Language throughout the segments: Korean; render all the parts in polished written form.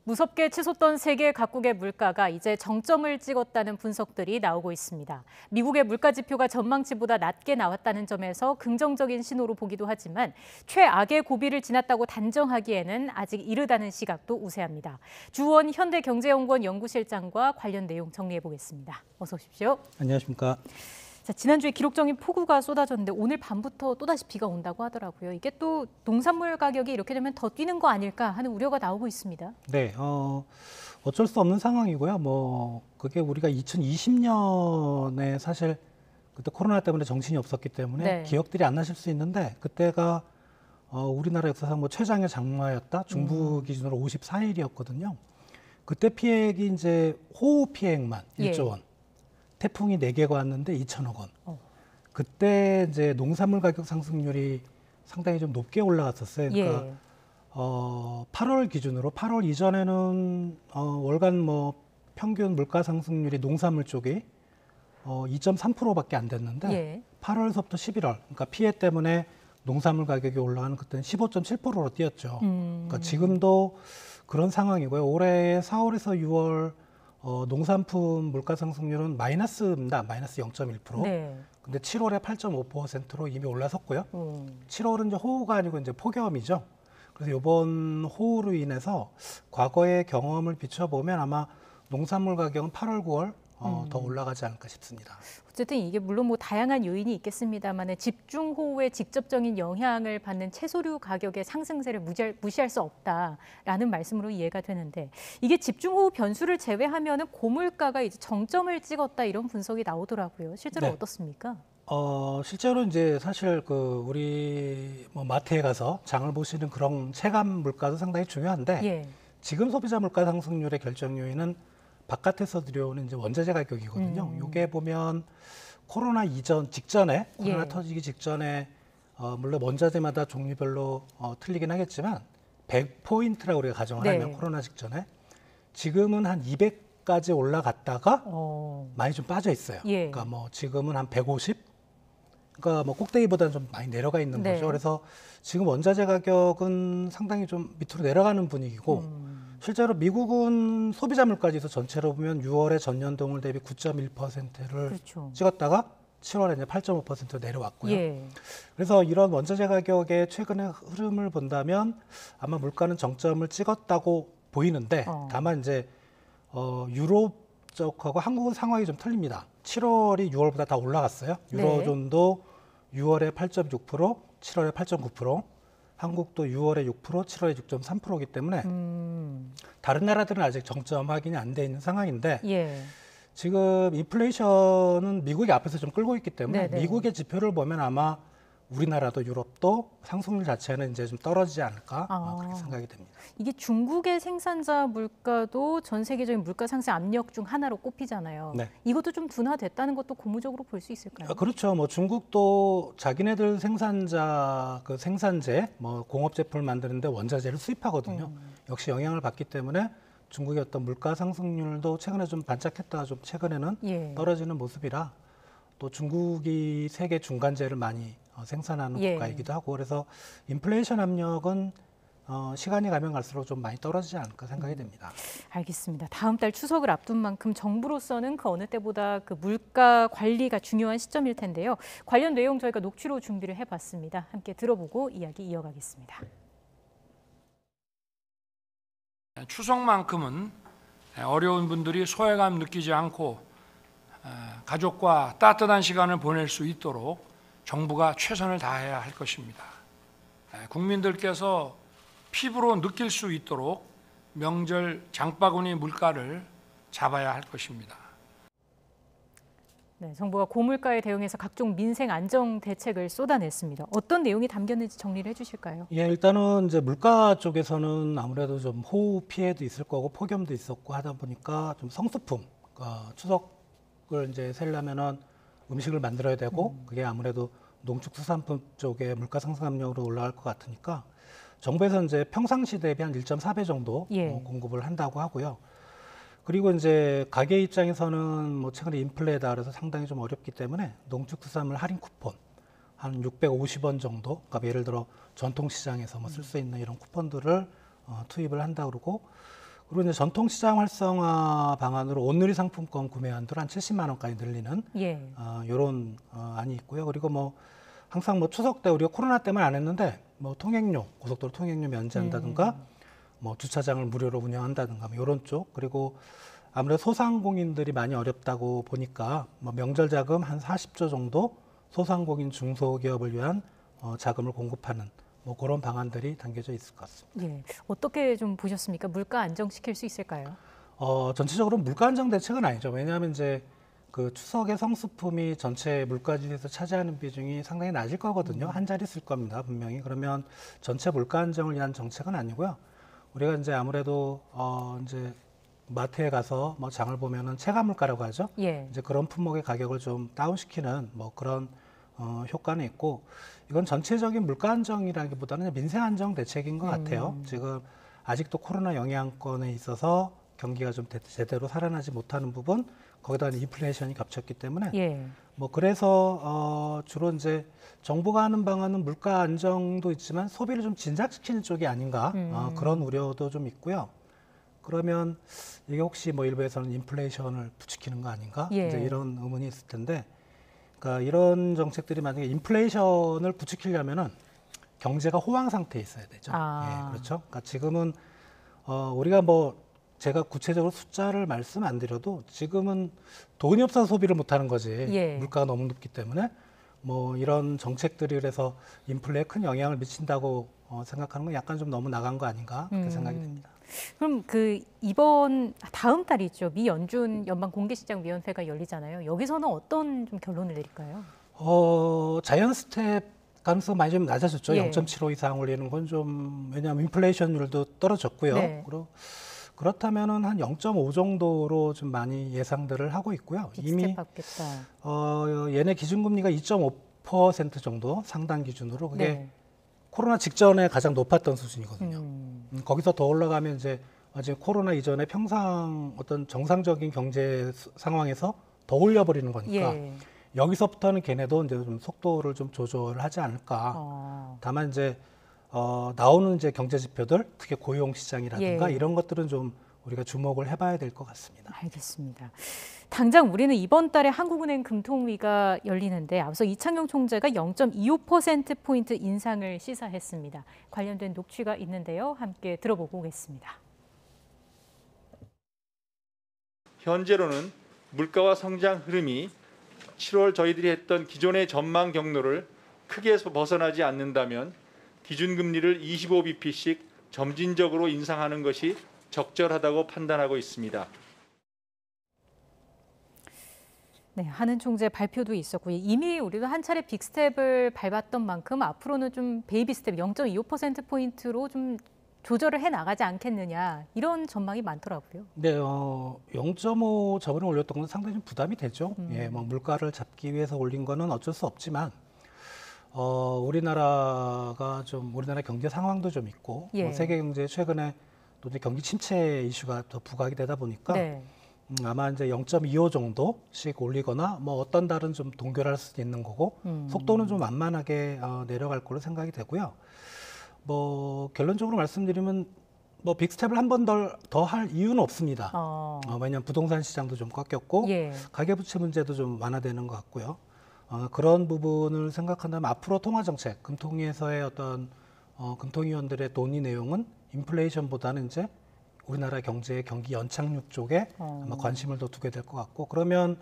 무섭게 치솟던 세계 각국의 물가가 이제 정점을 찍었다는 분석들이 나오고 있습니다. 미국의 물가 지표가 전망치보다 낮게 나왔다는 점에서 긍정적인 신호로 보기도 하지만 최악의 고비를 지났다고 단정하기에는 아직 이르다는 시각도 우세합니다. 주원 현대경제연구원 연구실장과 관련 내용 정리해 보겠습니다. 어서 오십시오. 안녕하십니까. 자, 지난주에 기록적인 폭우가 쏟아졌는데 오늘 밤부터 또다시 비가 온다고 하더라고요. 이게 또 농산물 가격이 이렇게 되면 더 뛰는 거 아닐까 하는 우려가 나오고 있습니다. 네, 어쩔 수 없는 상황이고요. 그게 우리가 2020년에 사실 그때 코로나 때문에 정신이 없었기 때문에 네. 기억들이 안 나실 수 있는데 그때가 우리나라 역사상 최장의 장마였다. 중부 기준으로 54일이었거든요. 그때 피해액이 이제 호우 피해액만 1조 원. 태풍이 4개가 왔는데 2천억 원. 그때 이제 농산물 가격 상승률이 상당히 좀 높게 올라갔었어요. 그러니까 8월 기준으로 8월 이전에는 월간 평균 물가 상승률이 농산물 쪽이 2.3%밖에 안 됐는데 8월서부터 11월, 그러니까 피해 때문에 농산물 가격이 올라가는 그때는 15.7%로 뛰었죠. 그러니까 지금도 그런 상황이고요. 올해 4월에서 6월 농산품 물가 상승률은 마이너스입니다. 마이너스 0.1%. 네. 근데 7월에 8.5%로 이미 올라섰고요. 7월은 이제 호우가 아니고 이제 폭염이죠. 그래서 이번 호우로 인해서 과거의 경험을 비춰보면 아마 농산물 가격은 8월, 9월 더 올라가지 않을까 싶습니다. 어쨌든 이게 물론 다양한 요인이 있겠습니다만 집중호우의 직접적인 영향을 받는 채소류 가격의 상승세를 무시할 수 없다라는 말씀으로 이해가 되는데 이게 집중호우 변수를 제외하면 고물가가 이제 정점을 찍었다 이런 분석이 나오더라고요. 실제로 어떻습니까? 실제로 이제 사실 우리 마트에 가서 장을 보시는 그런 체감 물가도 상당히 중요한데 지금 소비자 물가 상승률의 결정 요인은 바깥에서 들여오는 이제 원자재 가격이거든요. 이게 보면 코로나 직전에 코로나 터지기 직전에 물론 원자재마다 종류별로 틀리긴 하겠지만 100포인트라고 우리가 가정을 하면 코로나 직전에 지금은 한 200까지 올라갔다가 많이 좀 빠져 있어요. 그러니까 지금은 한 150. 그러니까 꼭대기보다는 좀 많이 내려가 있는 거죠. 그래서 지금 원자재 가격은 상당히 좀 밑으로 내려가는 분위기고 실제로 미국은 소비자 물가지수 전체로 보면 6월에 전년 동월 대비 9.1%를 찍었다가 7월에 이제 8.5% 내려왔고요. 그래서 이런 원자재 가격의 최근의 흐름을 본다면 아마 물가는 정점을 찍었다고 보이는데 다만 이제 유럽 쪽하고 한국은 상황이 좀 틀립니다. 7월이 6월보다 다 올라갔어요. 유로존도 6월에 8.6%, 7월에 8.9%, 한국도 6월에 6%, 7월에 6.3%이기 때문에 다른 나라들은 아직 정점 확인이 안 돼 있는 상황인데 지금 인플레이션은 미국이 앞에서 좀 끌고 있기 때문에 미국의 지표를 보면 아마 우리나라도 유럽도 상승률 자체는 이제 좀 떨어지지 않을까 그렇게 생각이 됩니다. 이게 중국의 생산자 물가도 전 세계적인 물가 상승 압력 중 하나로 꼽히잖아요. 이것도 좀 둔화됐다는 것도 고무적으로 볼 수 있을까요? 그렇죠. 중국도 자기네들 생산자 생산재 공업 제품을 만드는데 원자재를 수입하거든요. 역시 영향을 받기 때문에 중국의 어떤 물가 상승률도 최근에 좀 반짝했다가 좀 최근에는 떨어지는 모습이라 또 중국이 세계 중간재를 많이 생산하는 국가이기도 하고 그래서 인플레이션 압력은 시간이 가면 갈수록 좀 많이 떨어지지 않을까 생각이 됩니다. 알겠습니다. 다음 달 추석을 앞둔 만큼 정부로서는 그 어느 때보다 물가 관리가 중요한 시점일 텐데요. 관련 내용 저희가 녹취로 준비를 해봤습니다. 함께 들어보고 이야기 이어가겠습니다. 추석만큼은 어려운 분들이 소외감 느끼지 않고 가족과 따뜻한 시간을 보낼 수 있도록 정부가 최선을 다해야 할 것입니다. 국민들께서 피부로 느낄 수 있도록 명절 장바구니 물가를 잡아야 할 것입니다. 정부가 고물가에 대응해서 각종 민생 안정 대책을 쏟아냈습니다. 어떤 내용이 담겼는지 정리를 해주실까요? 일단은 이제 물가 쪽에서는 아무래도 좀 호우 피해도 있을 거고 폭염도 있었고 하다 보니까 좀 성수품, 추석을 이제 세려면은 음식을 만들어야 되고 그게 아무래도 농축수산품 쪽에 물가 상승 압력으로 올라갈 것 같으니까 정부에서 이제 평상시 대비 한 1.4배 정도 공급을 한다고 하고요. 그리고 이제 가게 입장에서는 최근에 인플레다 그래서 상당히 좀 어렵기 때문에 농축수산물 할인 쿠폰 한 650원 정도, 그러니까 예를 들어 전통시장에서 쓸 수 있는 이런 쿠폰들을 투입을 한다 그러고 그리고 이제 전통 시장 활성화 방안으로 온누리 상품권 구매 한도를 한 70만 원까지 늘리는 이런 안이 있고요. 그리고 뭐 항상 뭐 추석 때 우리가 코로나 때문에 안 했는데 뭐 통행료, 고속도로 통행료 면제한다든가 뭐 주차장을 무료로 운영한다든가 뭐 이런 쪽, 그리고 아무래도 소상공인들이 많이 어렵다고 보니까 뭐 명절 자금 한 40조 정도 소상공인 중소기업을 위한 자금을 공급하는 뭐 그런 방안들이 담겨져 있을 것 같습니다. 예. 어떻게 좀 보셨습니까? 물가 안정시킬 수 있을까요? 전체적으로 물가 안정 대책은 아니죠. 왜냐하면 이제 그 추석의 성수품이 전체 물가지수에서 차지하는 비중이 상당히 낮을 거거든요. 한 자리 쓸 겁니다, 분명히. 그러면 전체 물가 안정을 위한 정책은 아니고요. 우리가 이제 아무래도 이제 마트에 가서 뭐 장을 보면은 체감 물가라고 하죠. 이제 그런 품목의 가격을 좀 다운시키는 뭐 그런 효과는 있고, 이건 전체적인 물가 안정이라기보다는 민생 안정 대책인 것 같아요. 지금 아직도 코로나 영향권에 있어서 경기가 좀 제대로 살아나지 못하는 부분, 거기다 인플레이션이 겹쳤기 때문에 뭐 그래서 주로 이제 정부가 하는 방안은 물가 안정도 있지만 소비를 좀 진작시키는 쪽이 아닌가, 그런 우려도 좀 있고요. 그러면 이게 혹시 뭐 일부에서는 인플레이션을 부추기는 거 아닌가, 이제 이런 의문이 있을 텐데, 그러니까 이런 정책들이 만약에 인플레이션을 부추기려면은 경제가 호황 상태에 있어야 되죠. 그렇죠. 그러니까 지금은 우리가 뭐 제가 구체적으로 숫자를 말씀 안 드려도 지금은 돈이 없어서 소비를 못 하는 거지. 물가가 너무 높기 때문에 뭐 이런 정책들이 그래서 인플레에 큰 영향을 미친다고 생각하는 건 약간 좀 너무 나간 거 아닌가, 그렇게 생각이 듭니다. 그럼 다음 달이죠. 미 연준 연방 공개시장위원회가 열리잖아요. 여기서는 어떤 좀 결론을 내릴까요? 자이언트 스텝 가능성 많이 좀 낮아졌죠. 0.75 이상 올리는 건 좀, 왜냐하면 인플레이션율도 떨어졌고요. 그렇다면은 한 0.5 정도로 좀 많이 예상들을 하고 있고요. 이미 얘네 기준금리가 2.5% 정도 상단 기준으로, 그게 코로나 직전에 가장 높았던 수준이거든요. 거기서 더 올라가면 이제 코로나 이전에 평상 어떤 정상적인 경제 상황에서 더 올려버리는 거니까 여기서부터는 걔네도 이제 좀 속도를 좀 조절하지 않을까. 다만 이제 나오는 이제 경제 지표들, 특히 고용 시장이라든가 이런 것들은 좀 우리가 주목을 해봐야 될 것 같습니다. 알겠습니다. 당장 우리는 이번 달에 한국은행 금통위가 열리는데 앞서 이창용 총재가 0.25%포인트 인상을 시사했습니다. 관련된 녹취가 있는데요. 함께 들어보고 오겠습니다. 현재로는 물가와 성장 흐름이 7월 저희들이 했던 기존의 전망 경로를 크게 벗어나지 않는다면 기준금리를 25bp씩 점진적으로 인상하는 것이 적절하다고 판단하고 있습니다. 네, 한은 총재 발표도 있었고 이미 우리도 한 차례 빅스텝을 밟았던 만큼 앞으로는 좀 베이비 스텝 0.25%포인트로 좀 조절을 해 나가지 않겠느냐, 이런 전망이 많더라고요. 네, 0.5 저번에 올렸던 건 상당히 좀 부담이 되죠. 뭐 물가를 잡기 위해서 올린 거는 어쩔 수 없지만 우리나라 경제 상황도 좀 있고 세계 경제 최근에 또 경기 침체 이슈가 더 부각이 되다 보니까 아마 이제 0.25 정도씩 올리거나 뭐 어떤 달은 좀 동결할 수 있는 거고 속도는 좀 완만하게 내려갈 걸로 생각이 되고요. 뭐 결론적으로 말씀드리면 뭐 빅스텝을 한 번 더 할 이유는 없습니다. 왜냐하면 부동산 시장도 좀 꺾였고 가계부채 문제도 좀 완화되는 것 같고요. 그런 부분을 생각한다면 앞으로 통화정책, 금통위에서의 어떤 금통위원들의 논의 내용은 인플레이션보다는 이제 우리나라 경제의 경기 연착륙 쪽에 아마 관심을 더 두게 될 것 같고, 그러면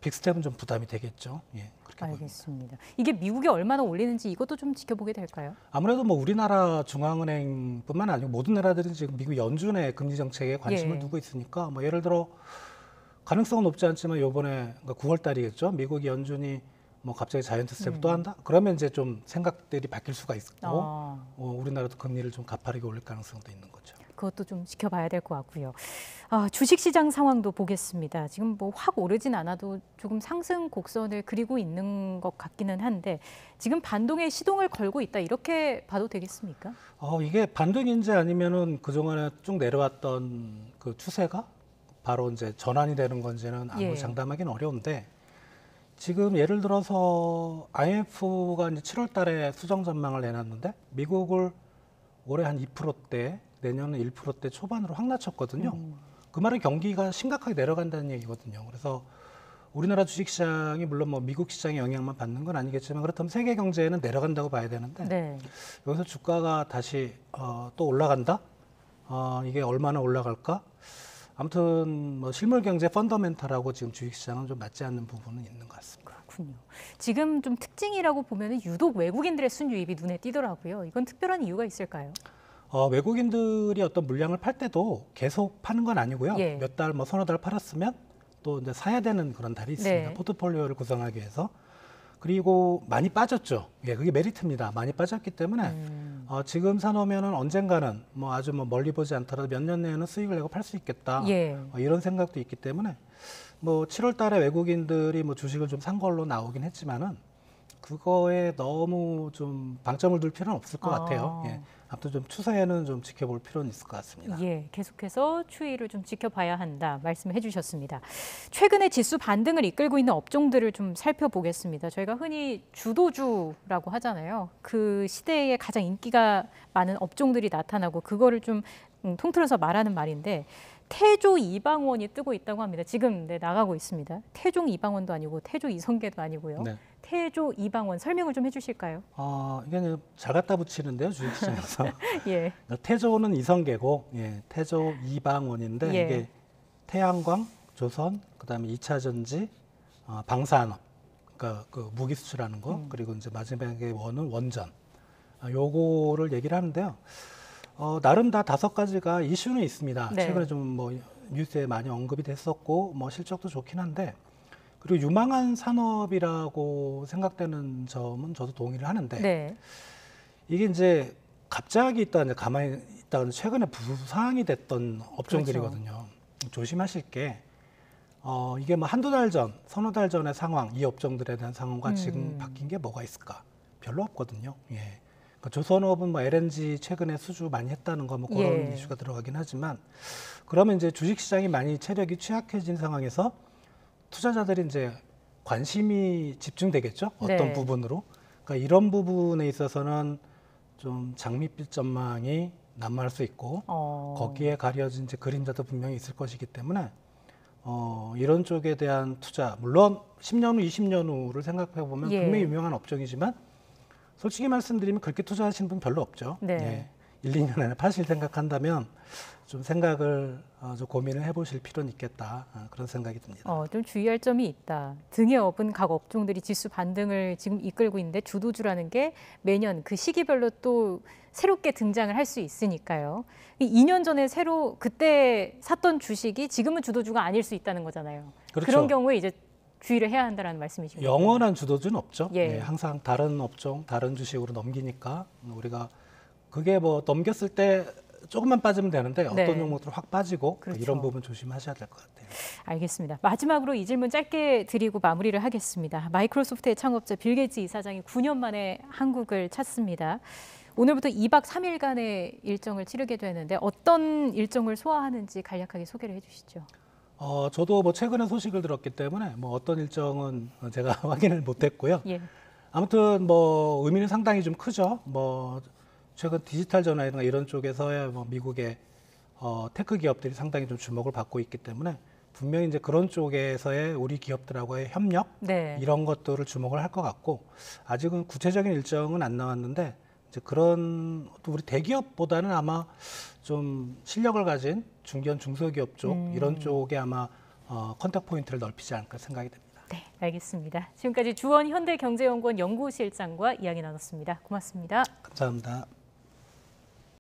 빅스텝은 좀 부담이 되겠죠. 그렇게 알겠습니다. 보입니다. 이게 미국이 얼마나 올리는지 이것도 좀 지켜보게 될까요? 아무래도 뭐 우리나라 중앙은행뿐만 아니고 모든 나라들이 지금 미국 연준의 금리 정책에 관심을 두고 있으니까 뭐 예를 들어 가능성은 높지 않지만 이번에 9월 달이겠죠. 미국 연준이 뭐 갑자기 자이언트 스텝을 또 한다? 그러면 이제 좀 생각들이 바뀔 수가 있고 우리나라도 금리를 좀 가파르게 올릴 가능성도 있는 거죠. 그것도 좀 지켜봐야 될 것 같고요. 주식시장 상황도 보겠습니다. 지금 뭐 확 오르진 않아도 조금 상승 곡선을 그리고 있는 것 같기는 한데 지금 반등의 시동을 걸고 있다, 이렇게 봐도 되겠습니까? 이게 반등인지 아니면은 그동안에 쭉 내려왔던 그 추세가 바로 이제 전환이 되는 건지는 아무 장담하기는 어려운데, 지금 예를 들어서 IMF가 이제 7월 달에 수정 전망을 내놨는데 미국을 올해 한 2%대 내년은 1%대 초반으로 확 낮췄거든요. 그 말은 경기가 심각하게 내려간다는 얘기거든요. 그래서 우리나라 주식시장이 물론 뭐 미국 시장의 영향만 받는 건 아니겠지만 그렇다면 세계 경제는 내려간다고 봐야 되는데 네. 여기서 주가가 다시 또 올라간다? 이게 얼마나 올라갈까? 아무튼 뭐 실물 경제 펀더멘탈하고 지금 주식시장은 좀 맞지 않는 부분은 있는 것 같습니다. 그렇군요. 지금 좀 특징이라고 보면 유독 외국인들의 순유입이 눈에 띄더라고요. 이건 특별한 이유가 있을까요? 외국인들이 어떤 물량을 팔 때도 계속 파는 건 아니고요. 예. 몇 달, 뭐 서너 달 팔았으면 또 이제 사야 되는 그런 달이 있습니다. 네. 포트폴리오를 구성하기 위해서. 그리고 많이 빠졌죠. 예, 그게 메리트입니다. 많이 빠졌기 때문에 지금 사놓으면은 언젠가는 뭐 아주 뭐 멀리 보지 않더라도 몇 년 내에는 수익을 내고 팔 수 있겠다. 예. 이런 생각도 있기 때문에 뭐 7월 달에 외국인들이 뭐 주식을 좀 산 걸로 나오긴 했지만은 그거에 너무 좀 방점을 둘 필요는 없을 것 같아요. 예. 아무튼 좀 추세에는 좀 지켜볼 필요는 있을 것 같습니다. 예, 계속해서 추이를 좀 지켜봐야 한다 말씀해 주셨습니다. 최근에 지수 반등을 이끌고 있는 업종들을 좀 살펴보겠습니다. 저희가 흔히 주도주라고 하잖아요. 그 시대에 가장 인기가 많은 업종들이 나타나고 그거를 좀 통틀어서 말하는 말인데 태조 이방원이 뜨고 있다고 합니다. 지금 나가고 있습니다. 태종 이방원도 아니고 태조 이성계도 아니고요. 네. 태조 이방원 설명을 좀 해주실까요? 이게 잘 갖다 붙이는데요, 주식시장에서. 예. 태조는 이성계고, 예, 태조 이방원인데 예. 이게 태양광, 조선, 그다음에 2차 전지, 방산업, 그러니까 그 무기 수출하는 거, 그리고 이제 마지막에 원은 원전. 요거를 얘기를 하는데요. 나름 다 5가지가 이슈는 있습니다. 네. 최근에 좀 뭐 뉴스에 많이 언급이 됐었고, 뭐 실적도 좋긴 한데. 그리고 유망한 산업이라고 생각되는 점은 저도 동의를 하는데 네. 이게 이제 갑자기 이제 가만히 있다가 최근에 부상이 됐던 업종들이거든요. 그렇죠. 조심하실 게 이게 뭐 한두 달 전, 서너 달 전의 상황, 이 업종들에 대한 상황과 지금 바뀐 게 뭐가 있을까? 별로 없거든요. 예. 그러니까 조선업은 뭐 LNG 최근에 수주 많이 했다는 거 뭐 그런 예. 이슈가 들어가긴 하지만 그러면 이제 주식시장이 많이 체력이 취약해진 상황에서 투자자들이 이제 관심이 집중되겠죠. 어떤 네. 부분으로. 그러니까 이런 부분에 있어서는 좀 장밋빛 전망이 난무할 수 있고 거기에 가려진 이제 그림자도 분명히 있을 것이기 때문에 이런 쪽에 대한 투자 물론 10년 후, 20년 후를 생각해 보면 예. 분명히 유명한 업종이지만 솔직히 말씀드리면 그렇게 투자하시는 분 별로 없죠. 네. 예. 1, 2년 안에 파실 생각한다면 좀 생각을 좀 고민을 해보실 필요는 있겠다. 그런 생각이 듭니다. 좀 주의할 점이 있다. 등에 업은 각 업종들이 지수 반등을 지금 이끌고 있는데 주도주라는 게 매년 그 시기별로 또 새롭게 등장을 할 수 있으니까요. 2년 전에 새로 그때 샀던 주식이 지금은 주도주가 아닐 수 있다는 거잖아요. 그렇죠. 그런 경우에 이제 주의를 해야 한다는 말씀이십니다. 영원한 주도주는 없죠. 예. 예, 항상 다른 업종, 다른 주식으로 넘기니까 우리가 그게 뭐 넘겼을 때 조금만 빠지면 되는데 어떤 네. 종목들 확 빠지고 그렇죠. 이런 부분 조심하셔야 될 것 같아요. 알겠습니다. 마지막으로 이 질문 짧게 드리고 마무리를 하겠습니다. 마이크로소프트의 창업자 빌 게이츠 이사장이 9년 만에 한국을 찾습니다. 오늘부터 2박 3일간의 일정을 치르게 되는데 어떤 일정을 소화하는지 간략하게 소개를 해주시죠. 저도 뭐 최근에 소식을 들었기 때문에 뭐 어떤 일정은 제가 확인을 못했고요. 예. 아무튼 뭐 의미는 상당히 좀 크죠. 뭐 최근 디지털 전화라든가 이런 쪽에서의 뭐 미국의 테크 기업들이 상당히 좀 주목을 받고 있기 때문에 분명히 이제 그런 쪽에서의 우리 기업들하고의 협력 네. 이런 것들을 주목을 할 것 같고 아직은 구체적인 일정은 안 나왔는데 이제 그런 또 우리 대기업보다는 아마 좀 실력을 가진 중견 중소기업 쪽 이런 쪽에 아마 컨택 포인트를 넓히지 않을까 생각이 됩니다. 네, 알겠습니다. 지금까지 주원 현대경제연구원 연구실장과 이야기 나눴습니다. 고맙습니다. 감사합니다.